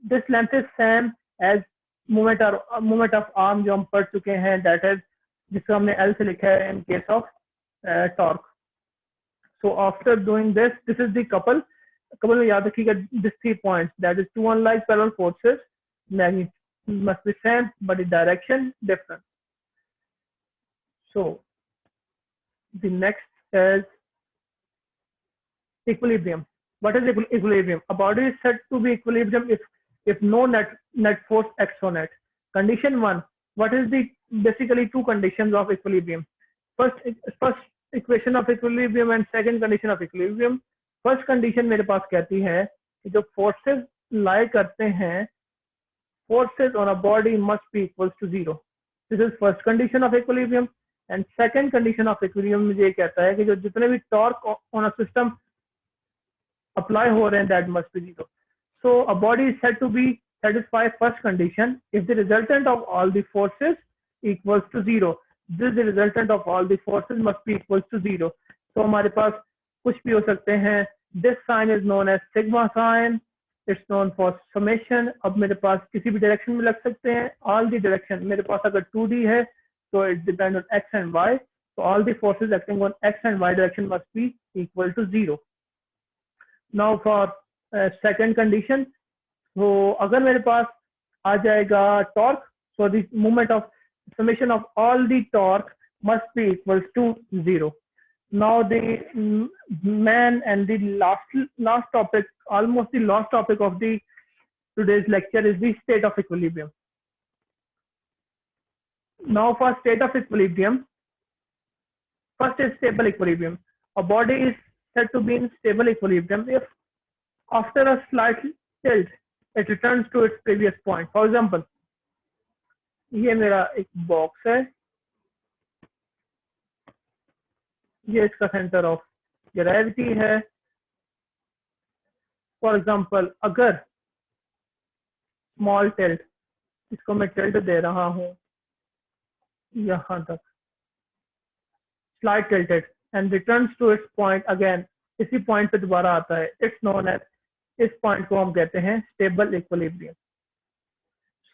This length is same as moment of arm जो हम पढ़ चुके हैं, that is जिसको हमने L से लिखा है in case of torque. So after doing this, this is the couple. Couple में याद रखिएगा these 3 points, that is two unlike parallel forces, magnitude must be same but the direction different. So the next is equilibrium. What is equilibrium? A body is said to be equilibrium if no net force acts on it. Condition 1. What is the basically two conditions of equilibrium? First equation of equilibrium and second condition of equilibrium. First condition मेरे पास कहती है कि जो forces lie करते हैं, forces on a body must be equals to 0. This is first condition of equilibrium. And second condition of equilibrium मुझे ये कहता है कि जो जितने भी torque on a system apply हो रहे हैं, that must be 0. So a body is said to be satisfy first condition if the resultant of all the forces equals to 0. This the resultant of all the forces must be equals to 0. So हमारे पास कुछ भी हो सकते हैं, This sign is known as sigma sign. It's known for summation. अब मेरे पास किसी भी डायरेक्शन में लग सकते हैं. All the direction, मेरे पास अगर 2D है so it depends on x and y. So all the forces acting on x and y direction must be equal to 0. Now for second condition, so अगर मेरे पास आ जाएगा torque, so the moment of summation of all the torque must be equals to 0. Now the man and the last topic, almost the last topic of the today's lecture is the state of equilibrium. Now for state of equilibrium, first is stable equilibrium. A body is said to be in stable equilibrium if after a slight tilt it returns to its previous point. For example, ये मेरा एक बॉक्स है, ये इसका सेंटर ऑफ ग्रेविटी है. फॉर एग्जांपल अगर स्मॉल टिल्ट, इसको मैं टिल्ट दे रहा हूं यहां तक, slide tilted and returns to its point again, इसी पॉइंट पे दोबारा आता है, इट्स नोन एज, इस पॉइंट को हम कहते हैं stable equilibrium.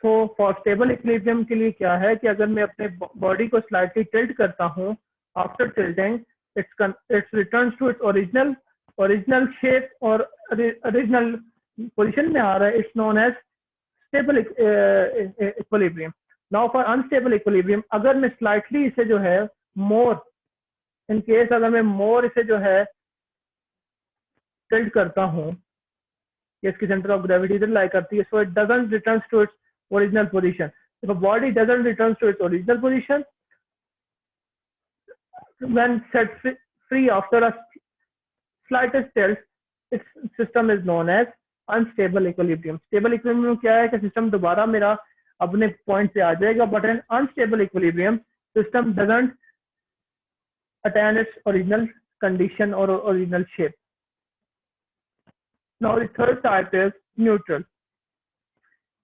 So for stable equilibrium के लिए क्या है कि अगर मैं अपने बॉडी को स्लाइटली टिल्ट करता हूं, after tilting it's returns to its original shape और original position में आ रहा है. It's known as stable equilibrium. Now for unstable equilibrium, अगर मैं slightly इसे जो है more, in case अगर मैं more इसे जो है tilt करता हूँ, इसकी center of gravity इधर lie करती है, so it doesn't returns to its original position. If a body doesn't returns to its original position, when set free after a slightest tilt, its system is known as unstable equilibrium. Stable equilibrium क्या है कि सिस्टम दोबारा मेरा अपने पॉइंट पे आ जाएगा, but in unstable equilibrium system doesn't attain its original condition or original shape. Now the third type is neutral.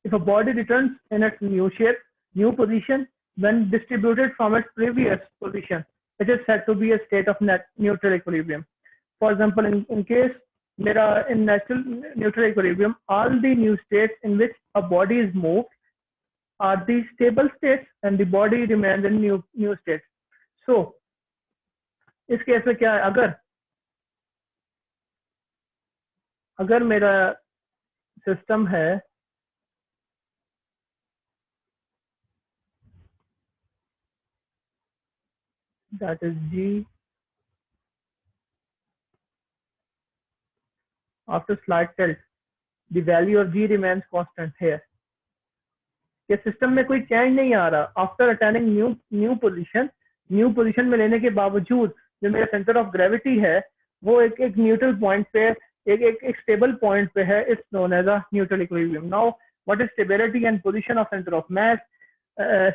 If a body returns in its new shape, new position, when distributed from its previous position, it is said to be a state of neutral equilibrium. For example, in case in natural neutral equilibrium, all the new states in which a body is moved are the stable states and the body remains in new states. So, इस केस में क्या है, अगर मेरा सिस्टम है that is G, after slight tilt the value of G remains constant here. ये सिस्टम में कोई चेंज नहीं आ रहा. आफ्टर अटेनिंग न्यू पोजीशन में लेने के बावजूद जो मेरा सेंटर ऑफ ग्रेविटी है वो एक न्यूट्रल पॉइंट पे, एक स्टेबल पॉइंट पे है. It's known as a neutral equilibrium. Now what is stability and position of centre of mass?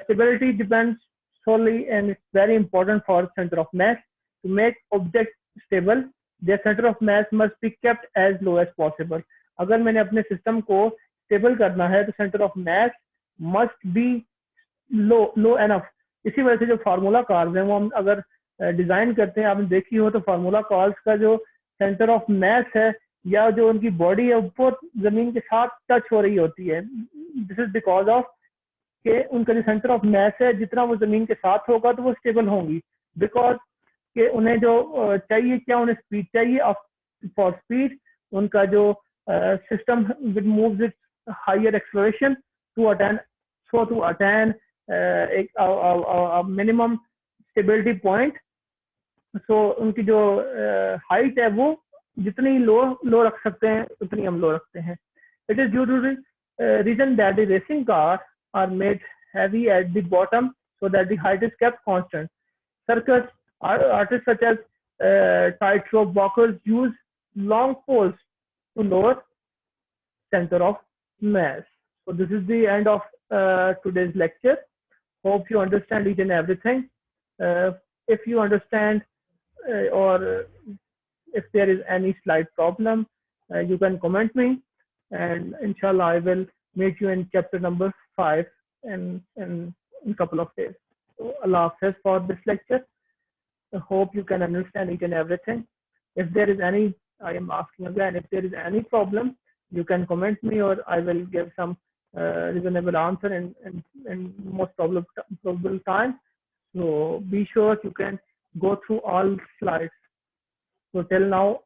Stability depends solely and it's very important for center of mass. To make object stable, their center of mass must be kept as low as possible. अगर मैंने अपने सिस्टम को स्टेबल करना है तो centre of mass must be low enough. इसी वजह से जो फार्मूला कॉल्स हैं वो हम अगर डिजाइन करते हैं, आपने देखी हो तो फार्मूला कॉल्स का जो सेंटर ऑफ मास है या जो उनकी बॉडी है वो जमीन के साथ टच हो रही होती है. दिस इज बिकॉज ऑफ कि उनका जो सेंटर ऑफ मास है जितना वो जमीन के साथ होगा तो वो स्टेबल होंगी. बिकॉज कि उन्हें जो चाहिए क्या, उन्हें स्पीड चाहिए. फॉर स्पीड उनका जो system moves it higher acceleration to attain एक मिनिमम स्टेबिलिटी पॉइंट. सो उनकी जो हाइट है वो जितनी लो रख सकते हैं उतनी हम लो रखते हैं. It is due to the reason that the racing car are made heavy at the bottom so that the height is kept constant. Circus artists such as tightrope walkers use long poles to lower center of mass. So this is the end of today's lecture. Hope you understand each and everything. If you understand or if there is any slight problem, you can comment me, and inshallah I will meet you in chapter number 5 in a couple of days. So Allah Hafiz for this lecture. I hope you can understand each and everything. If there is any I am asking again, if there is any problem, you can comment me, or I will give some reasonable answer in most probable time. So be sure you can go through all slides. So till now,